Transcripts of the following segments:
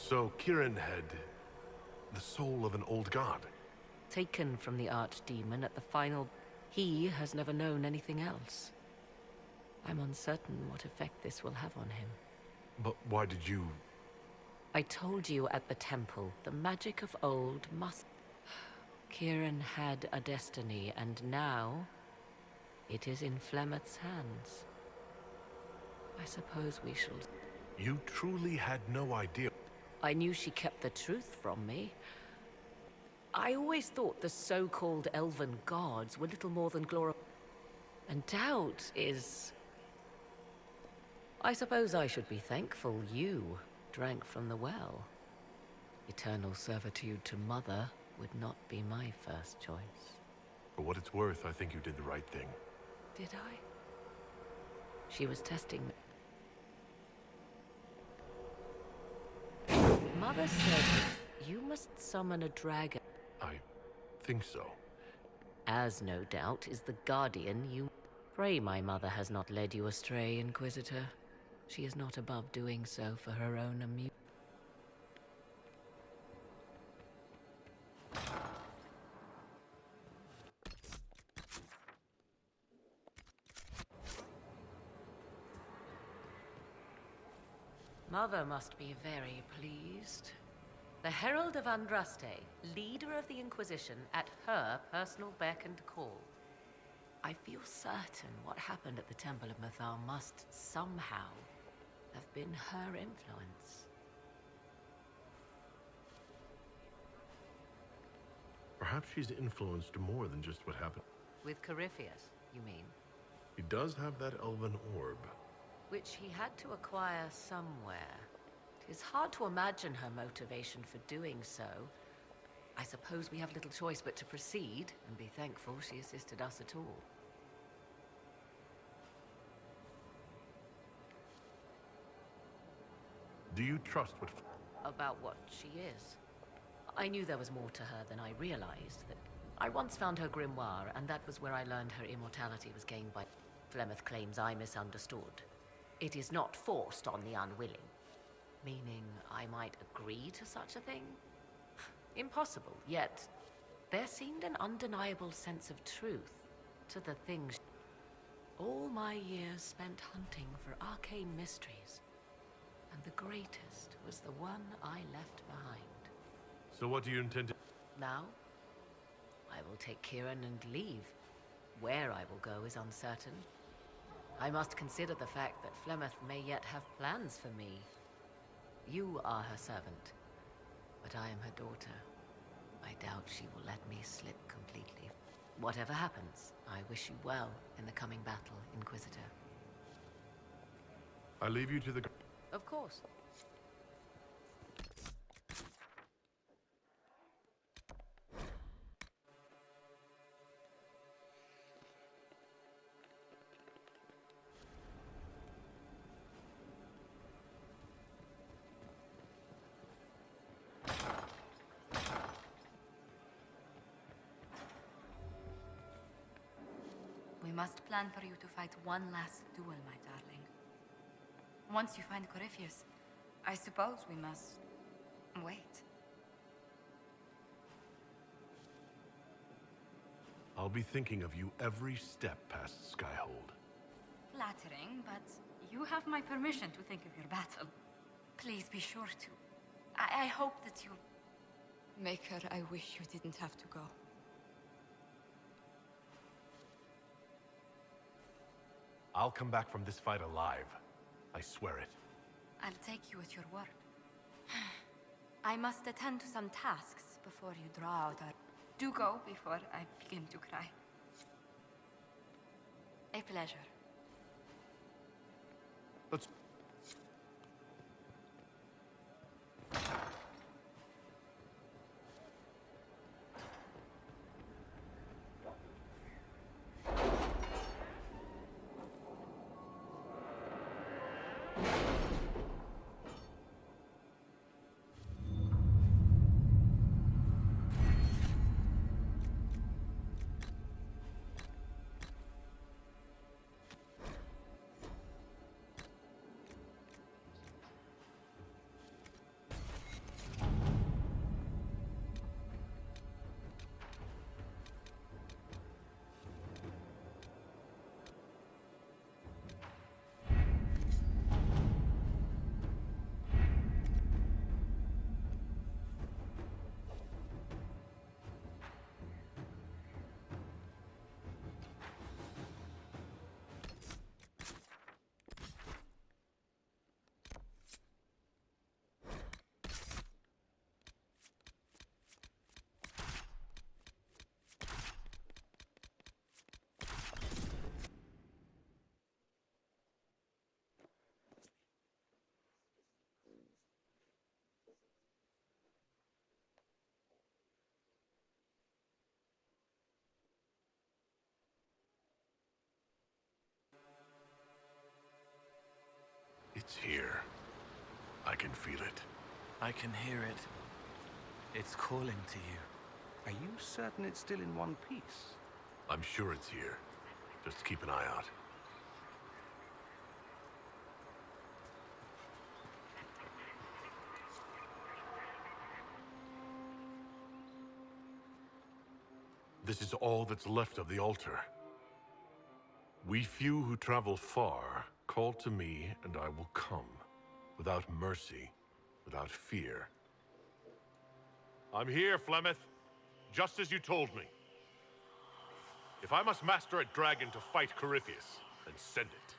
So Kieran had the soul of an old god. Taken from the archdemon at the final, he has never known anything else. I'm uncertain what effect this will have on him. But why did you... I told you at the temple, the magic of old must... Kieran had a destiny, and now it is in Flemeth's hands. I suppose we shall... You truly had no idea. I knew she kept the truth from me. I always thought the so-called elven gods were little more than and doubt is... I suppose I should be thankful you drank from the well. Eternal servitude to Mother would not be my first choice. For what it's worth, I think you did the right thing. Did I? She was testing me. Mother said you must summon a dragon. I think so. As no doubt is the guardian you... Pray my mother has not led you astray, Inquisitor. She is not above doing so for her own amusement. Mother must be very pleased. The Herald of Andraste, leader of the Inquisition, at her personal beck and call. I feel certain what happened at the Temple of Mythal must somehow have been her influence. Perhaps she's influenced more than just what happened. With Corypheus, you mean? He does have that elven orb. Which he had to acquire somewhere. It is hard to imagine her motivation for doing so. I suppose we have little choice but to proceed, and be thankful she assisted us at all. Do you trust what... About what she is? I knew there was more to her than I realized. That I once found her grimoire, and that was where I learned her immortality was gained by... Flemeth claims I misunderstood. It is not forced on the unwilling. Meaning I might agree to such a thing? Impossible, yet there seemed an undeniable sense of truth to the things. All my years spent hunting for arcane mysteries, and the greatest was the one I left behind. So what do you intend to... Now, I will take Kieran and leave. Where I will go is uncertain. I must consider the fact that Flemeth may yet have plans for me. You are her servant, but I am her daughter. I doubt she will let me slip completely. Whatever happens, I wish you well in the coming battle, Inquisitor. I leave you to the... Of course. We must plan for you to fight one last duel, my darling. Once you find Corypheus, I suppose we must... wait. I'll be thinking of you every step past Skyhold. Flattering, but you have my permission to think of your battle. Please be sure to. I hope that you... Maker, I wish you didn't have to go. I'll come back from this fight alive. I swear it. I'll take you at your word. I must attend to some tasks before you draw out our... Do go before I begin to cry. A pleasure. Let's... can feel it. I can hear it. It's calling to you. Are you certain it's still in one piece? I'm sure it's here. Just keep an eye out. This is all that's left of the altar. We few who travel far, call to me and I will come. Without mercy, without fear. I'm here, Flemeth. Just as you told me. If I must master a dragon to fight Corypheus, then send it.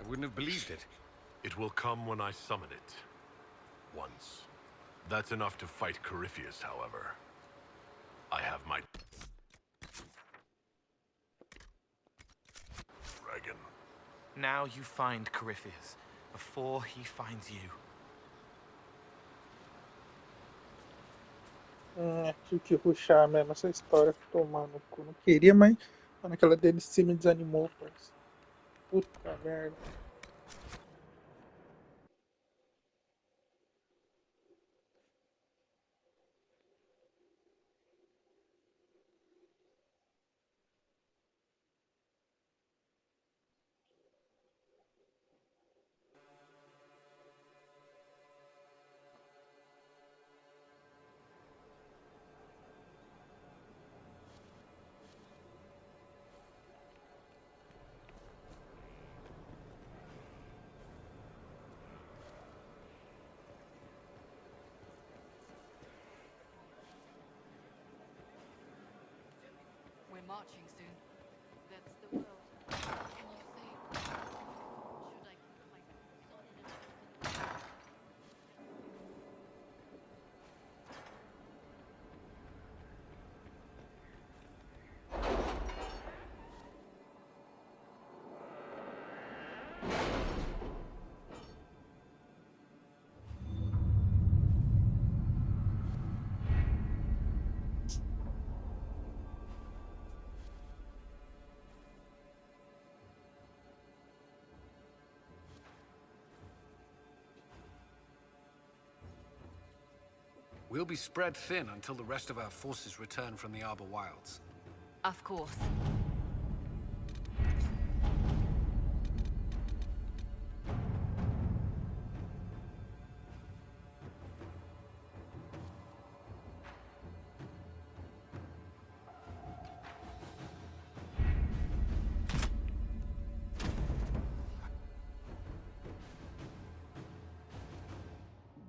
Wouldn't have believed it. It will come when I summon it. Once. That's enough to fight Corypheus, however. I have my... dragon. Now you find Corypheus, before he finds you. Tive que rushar mesmo essa história, tomar no cu. Não queria, mas naquela DLC me desanimou, parceiro. Puta merda. We're marching soon. That's the world. Can you say, should I put my boots on in a We'll be spread thin until the rest of our forces return from the Arbor Wilds. Of course.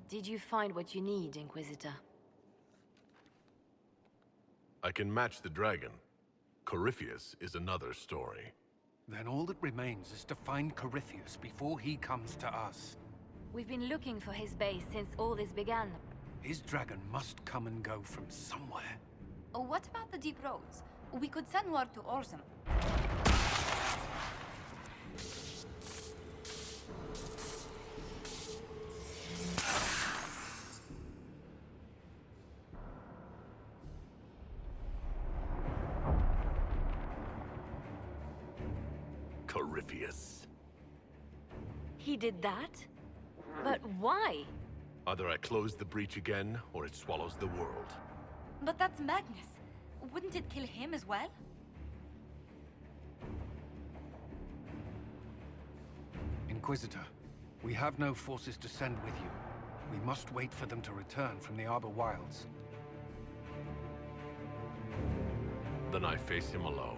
Did you find what you need, Inquisitor? I can match the dragon. Corypheus is another story. Then all that remains is to find Corypheus before he comes to us. We've been looking for his base since all this began. His dragon must come and go from somewhere. Oh, what about the deep roads? We could send word to Orzum. Corypheus. He did that? But why? Either I close the breach again, or it swallows the world. But that's madness. Wouldn't it kill him as well? Inquisitor, we have no forces to send with you. We must wait for them to return from the Arbor Wilds. Then I face him alone.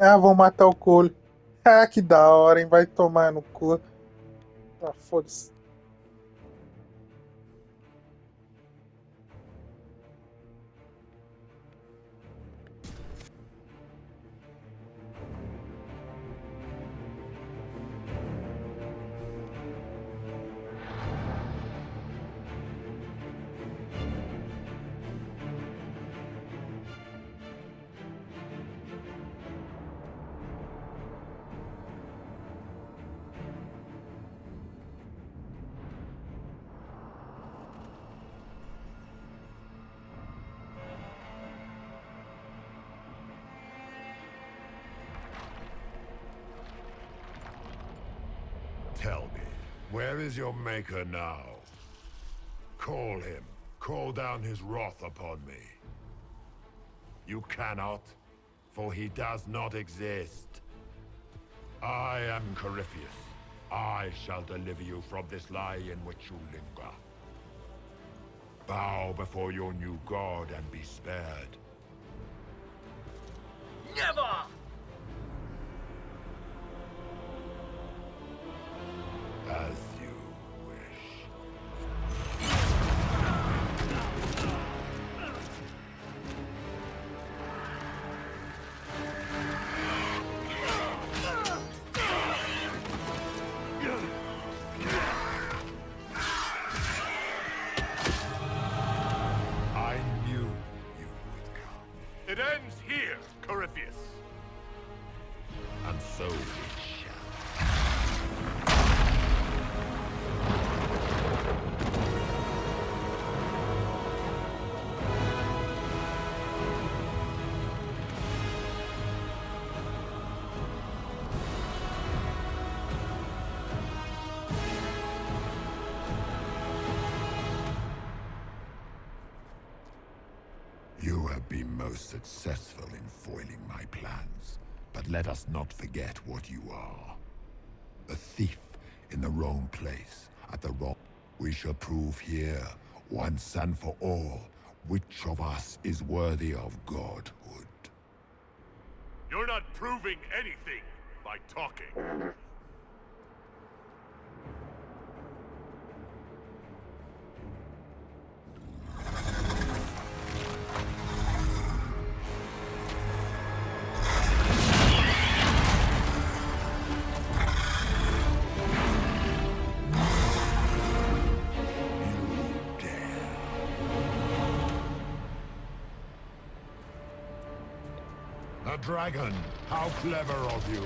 Ah, vão matar o Cole. Ah, que da hora, hein? Vai tomar no cu. Ah, foda-se. Tell me, where is your maker now? Call him. Call down his wrath upon me. You cannot, for he does not exist. I am Corypheus. I shall deliver you from this lie in which you linger. Bow before your new god and be spared. Never! As you wish. I knew you would come. It ends here, Corypheus. And so it shall. You have been most successful in foiling my plans, but let us not forget what you are. A thief in the wrong place, at the wrong... We shall prove here, once and for all, which of us is worthy of godhood. You're not proving anything by talking. A dragon! How clever of you!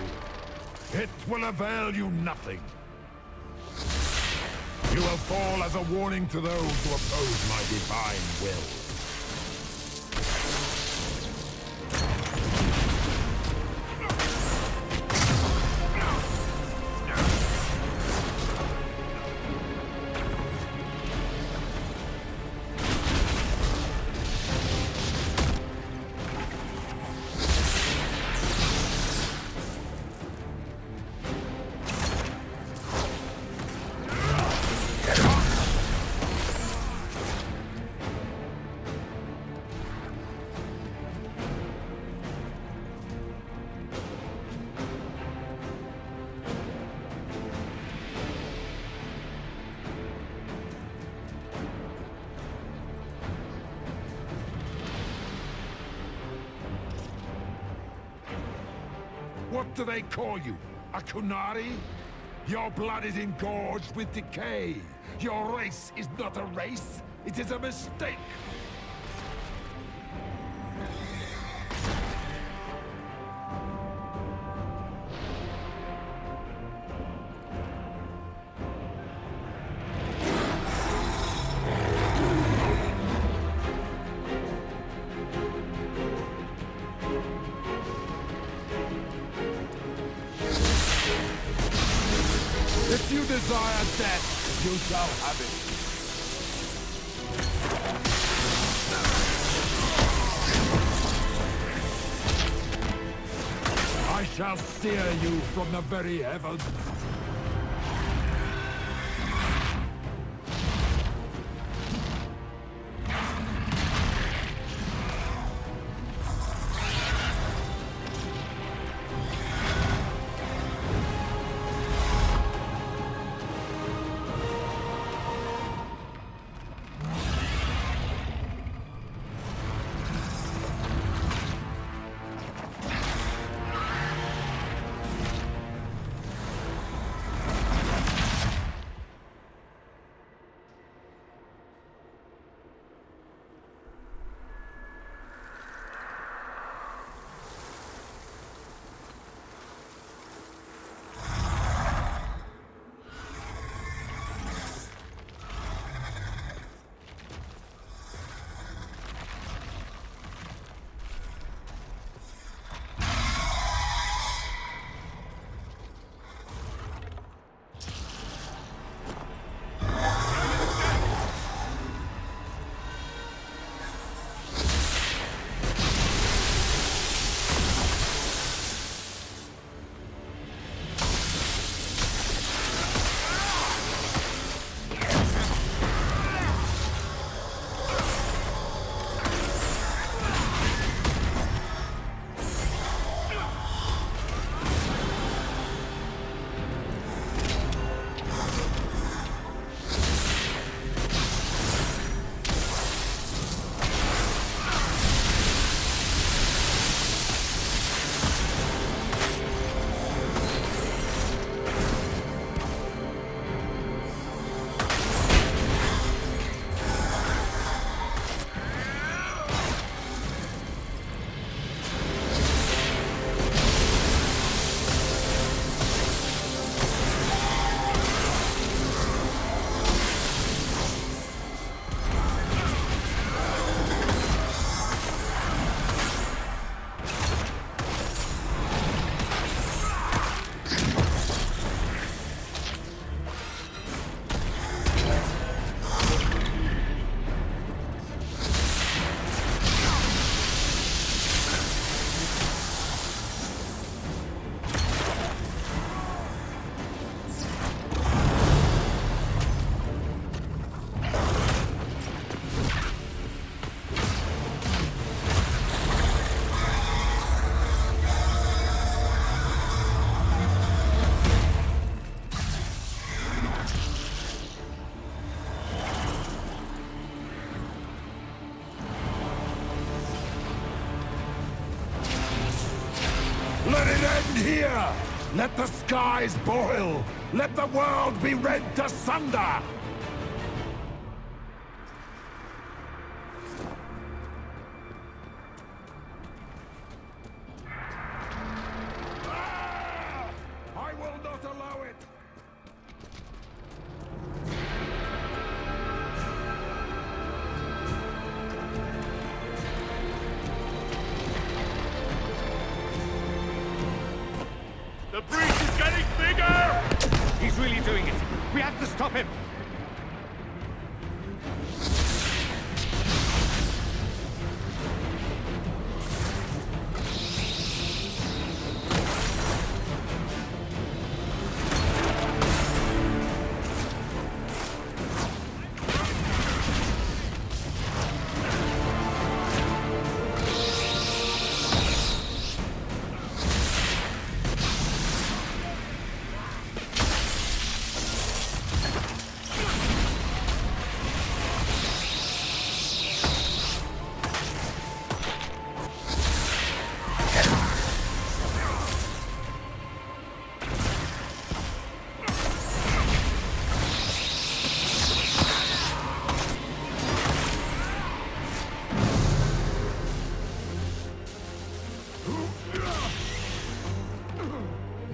It will avail you nothing! You will fall as a warning to those who oppose my divine will. What do they call you? A Kunari? Your blood is engorged with decay. Your race is not a race. It is a mistake. If you desire death, you shall have it. I shall steer you from the very heavens. Let it end here! Let the skies boil! Let the world be rent asunder! I will not allow it! We have to stop him!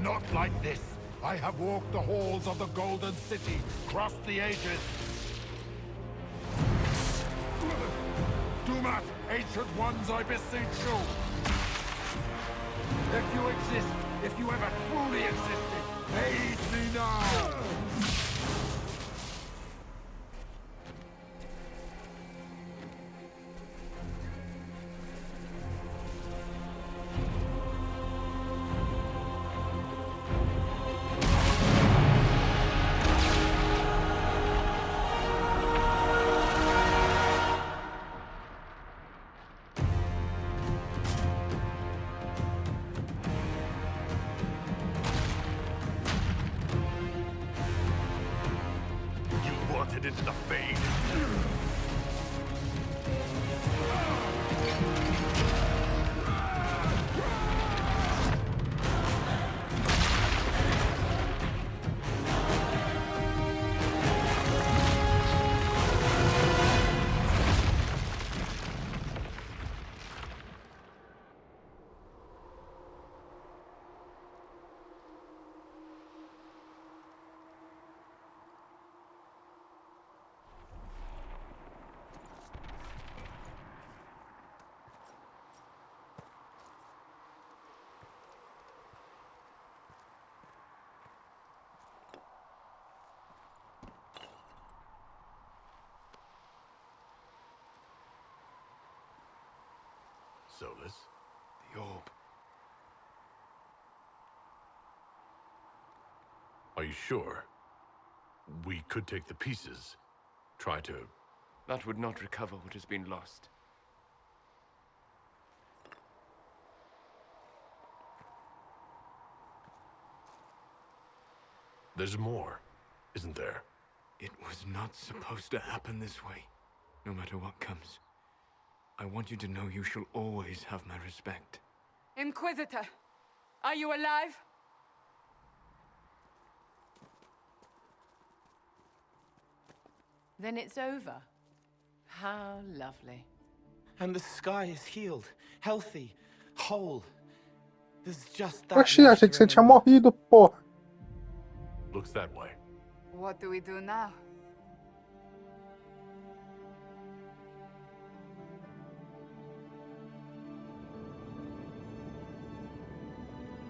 Not like this. I have walked the halls of the Golden City, crossed the ages. Do not, ancient ones, I beseech you. If you exist, if you ever truly existed, aid me now! You wanted into the Fade. Solus? The orb. Are you sure? We could take the pieces. Try to... That would not recover what has been lost. There's more, isn't there? It was not supposed to happen this way. No matter what comes. I want you to know you shall always have my respect. Inquisitor, are you alive? Then it's over. How lovely. And the sky is healed, healthy, whole. There's just that. Oxi, achei que você tinha morrido, porra. Looks that way. What do we do now?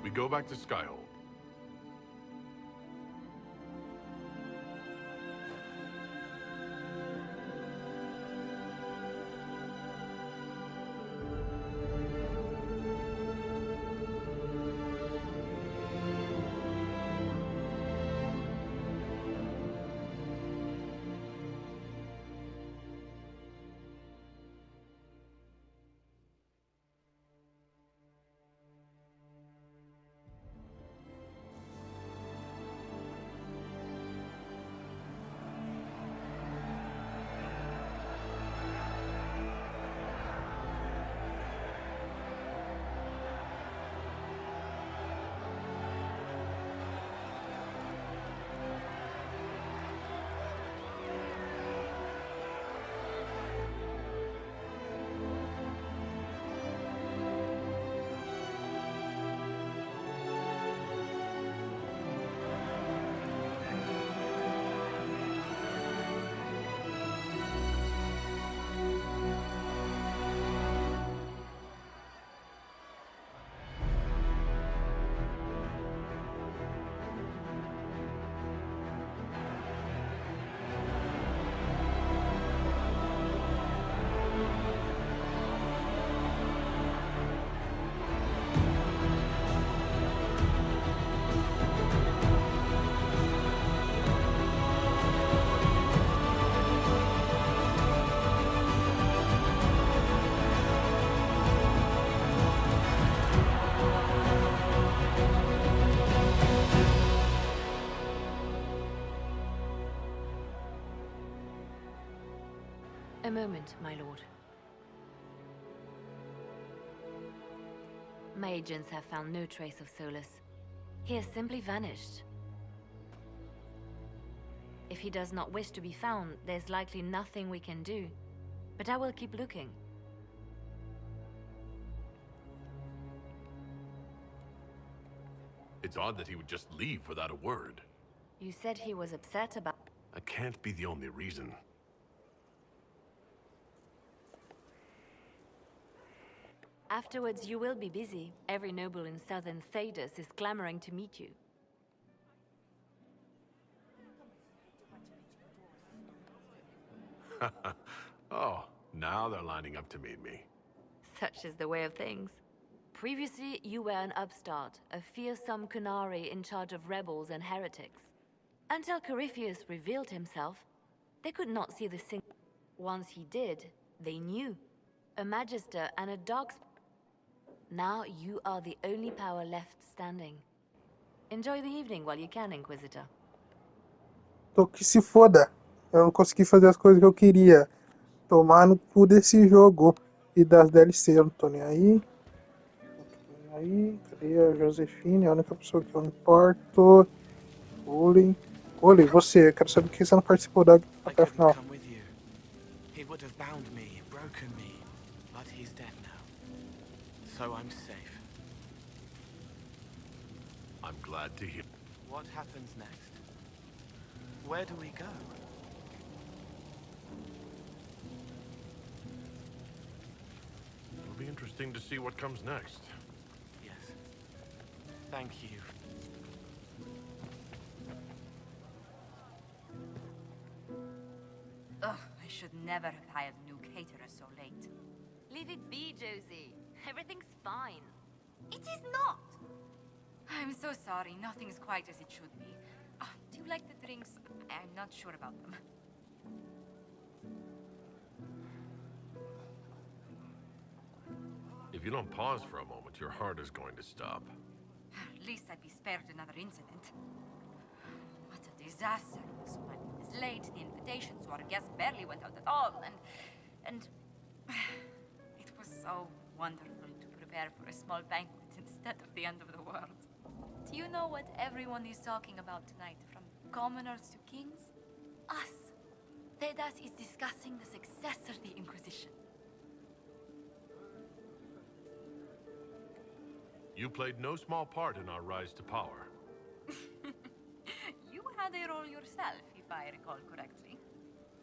We go back to Skyhold. A moment, my lord. My agents have found no trace of Solus. He has simply vanished. If he does not wish to be found, there's likely nothing we can do. But I will keep looking. It's odd that he would just leave without a word. You said he was upset about... That can't be the only reason. Afterwards, you will be busy. Every noble in southern Thedas is clamoring to meet you. Oh, now they're lining up to meet me. Such is the way of things. Previously, you were an upstart, a fearsome Kunari in charge of rebels and heretics. Until Corypheus revealed himself, they could not see the sin. Once he did, they knew. A magister and a dog's... Now you are the only power left standing. Enjoy the evening while you can, Inquisitor. Tô que se foda. Eu não consegui fazer as coisas que eu queria. Tomar no cu desse jogo. E das DLC, eu não tô nem aí. Não tô nem aí. Cadê a Josefine? A única pessoa que eu importo. Olhe, você. Quero saber por que você não participou da até a final. Come with you. He would have bound me, broken me, but he's dead now. So I'm safe. I'm glad to hear. What happens next? Where do we go? It'll be interesting to see what comes next. Yes. Thank you. Ugh, I should never have hired a new caterer so late. Leave it be, Josie. Everything's fine. It is not! I'm so sorry, nothing's quite as it should be. Do you like the drinks? I'm not sure about them. If you don't pause for a moment, your heart is going to stop. At least I'd be spared another incident. What a disaster. So my was late, the invitation to our guests barely went out at all, and it was so wonderful to prepare for a small banquet instead of the end of the world. Do you know what everyone is talking about tonight, from commoners to kings? Us. Thedas is discussing the success of the Inquisition. You played no small part in our rise to power. You had a role yourself, if I recall correctly.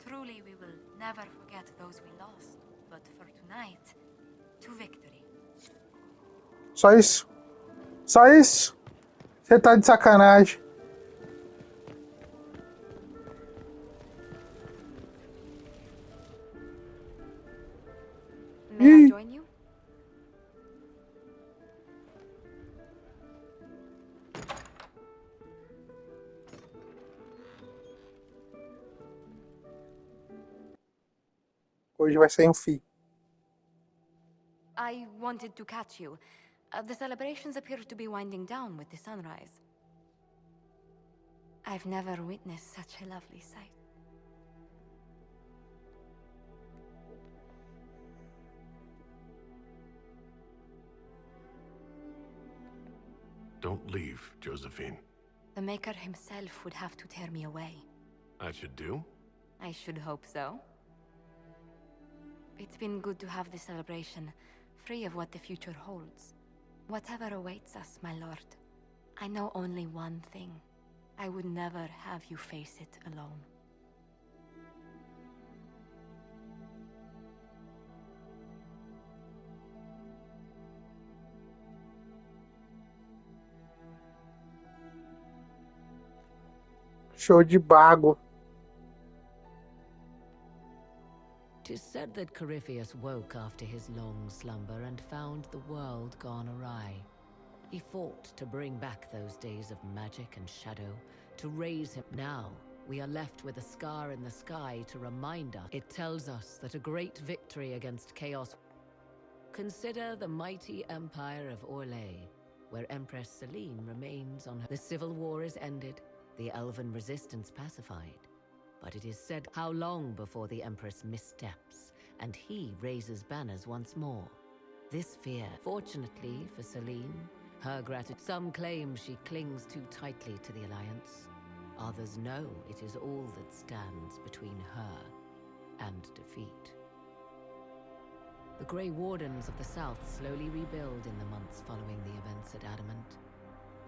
Truly, we will never forget those we lost. But for tonight, to victory. Só isso. Só isso. Você tá de sacanagem. May I join you? Hoje vai sair um fio. I wanted to catch you. The celebrations appear to be winding down with the sunrise. I've never witnessed such a lovely sight. Don't leave, Josephine. The Maker himself would have to tear me away. That should do. I should hope so. It's been good to have this celebration, free of what the future holds. Whatever awaits us, my lord, I know only one thing. I would never have you face it alone. Show de bago. 'Tis said that Corypheus woke after his long slumber and found the world gone awry. He fought to bring back those days of magic and shadow, to raise him. Now, we are left with a scar in the sky to remind us. It tells us that a great victory against chaos. Consider the mighty empire of Orlais, where Empress Celine remains on her. The civil war is ended, the elven resistance pacified. But it is said, how long before the Empress missteps? and he raises banners once more. This fear, fortunately for Celine, her gratitude. Some claim she clings too tightly to the Alliance. Others know it is all that stands between her and defeat. The Grey Wardens of the South slowly rebuild in the months following the events at Adamant.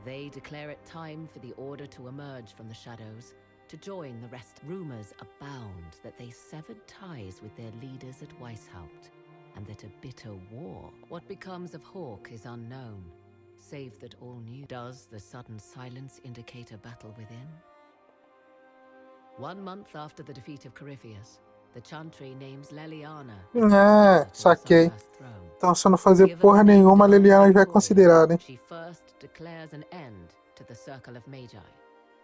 They declare it time for the Order to emerge from the shadows, to join the rest. Rumors abound that they severed ties with their leaders at Weishaupt, and that a bitter war. What becomes of Hawke is unknown, save that all knew. Does the sudden silence indicate a battle within? 1 month after the defeat of Corypheus, the Chantry names Leliana Saquei. Então, se eu não fazer porra nenhuma, a Leliana já é considerada, hein? She first declares an end to the Circle of Magi.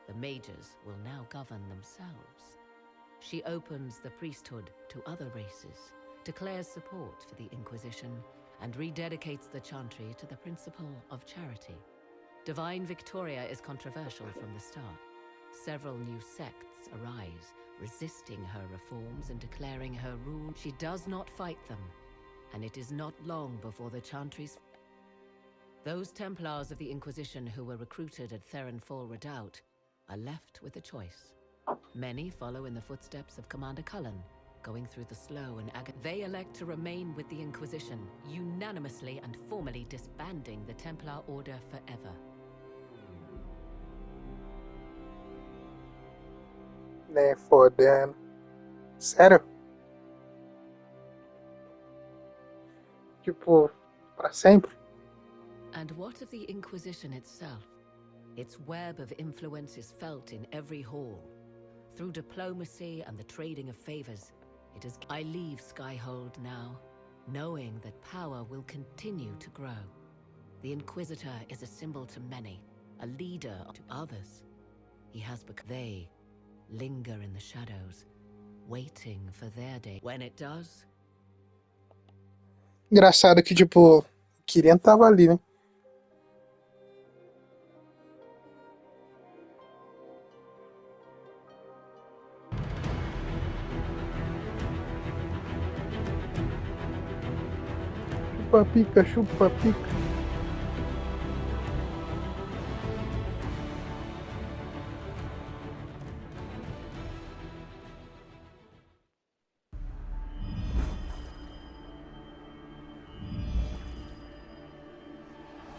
The Mages will now govern themselves. She opens the priesthood to other races, declares support for the Inquisition, and rededicates the Chantry to the principle of charity. Divine Victoria is controversial from the start. Several new sects arise, resisting her reforms and declaring her rule. She does not fight them, and it is not long before the Chantry's... Those Templars of the Inquisition who were recruited at Therenfall Redoubt are left with a choice. Many follow in the footsteps of Commander Cullen, going through the slow and They elect to remain with the Inquisition, unanimously and formally disbanding the Templar Order forever. Nem fodendo. Sério? Tipo, pra sempre? And what of the Inquisition itself? Its web of influence is felt in every hall. Through diplomacy and the trading of favors, it is... I leave Skyhold now, knowing that power will continue to grow. The Inquisitor is a symbol to many, a leader to others. He has become... They linger in the shadows, waiting for their day. When it does... Engraçado que, tipo, o Kirin tava ali, né? Chupa pica, chupa pica.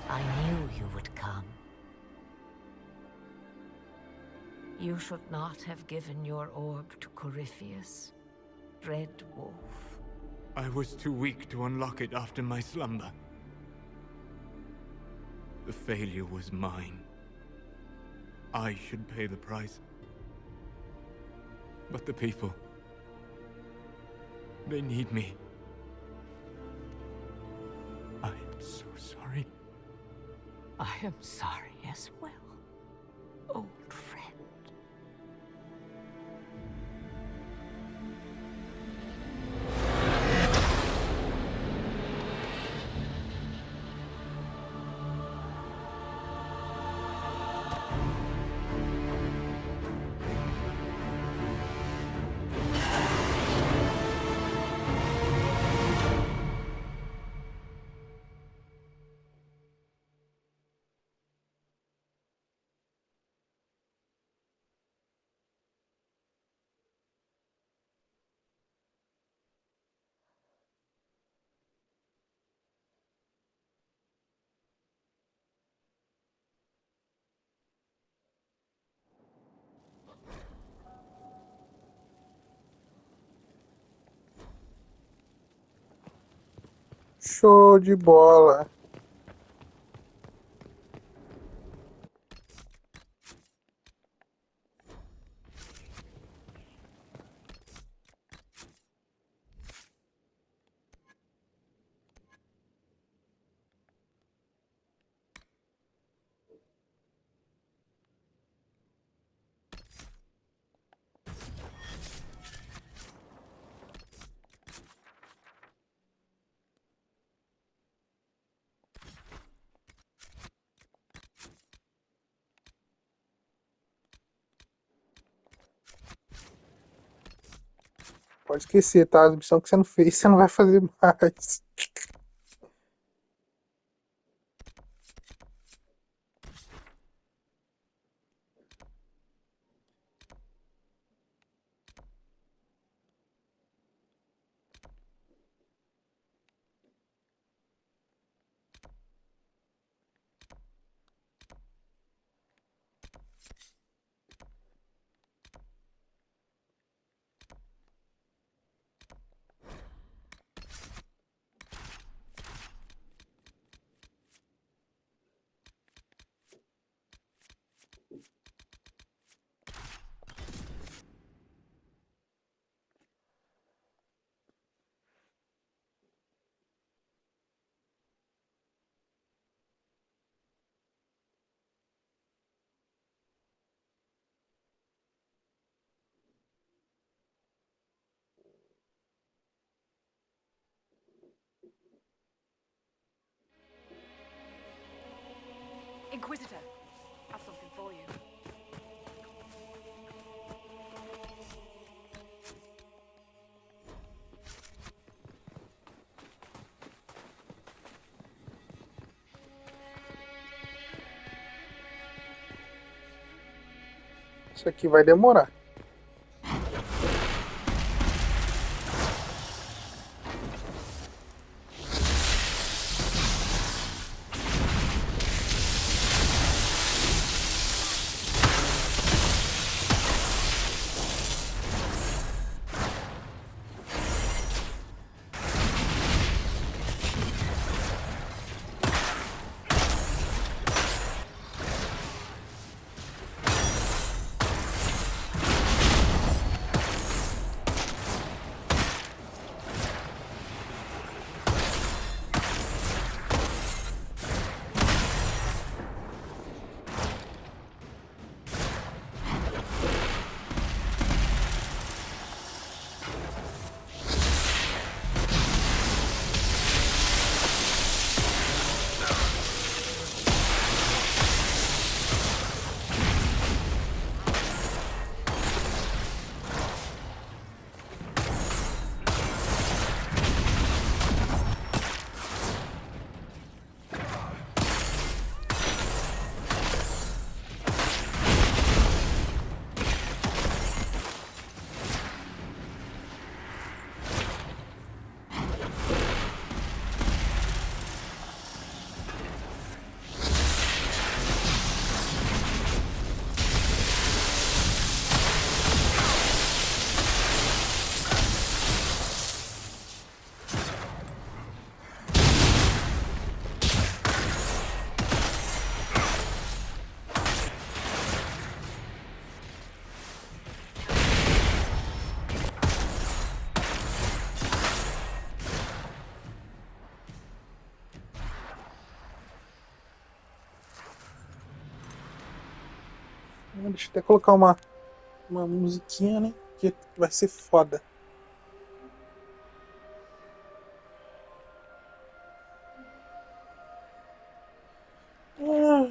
I knew you would come. You should not have given your orb to Corypheus, Red Wolf. I was too weak to unlock it after my slumber. The failure was mine. I should pay the price. But the people... they need me. I am so sorry. I am sorry as well, old friend. Show de bola. Pode esquecer, tá? As missões que você não fez, você não vai fazer mais. Inquisitor, have something for you. Isso aqui vai demorar. Deixa eu até colocar uma musiquinha, né? Que vai ser foda. Ah.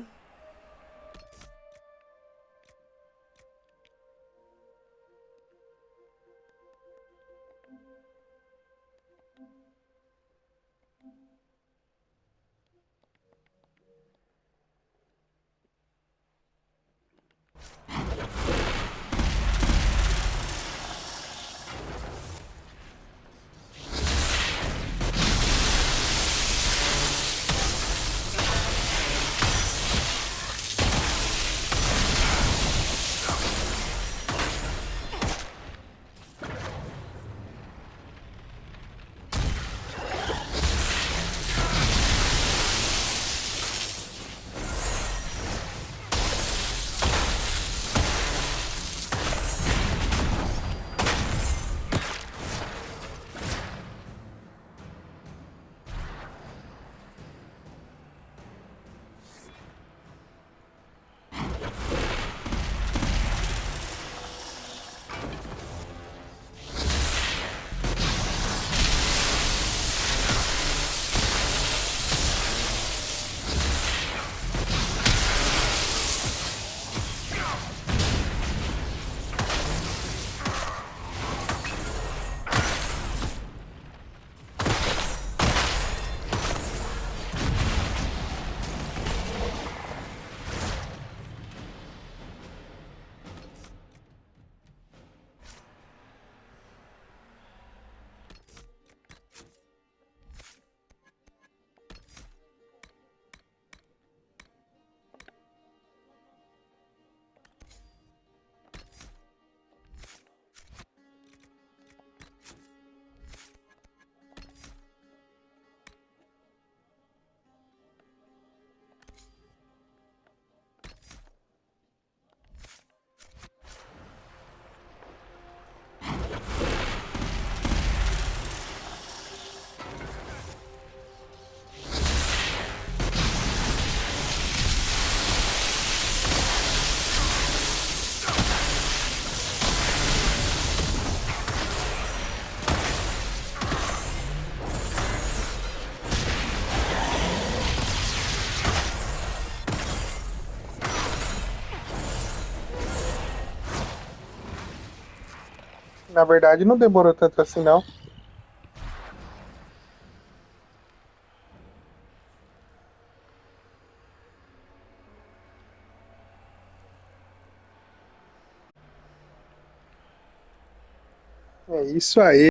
Na verdade, não demorou tanto assim, não. É isso aí.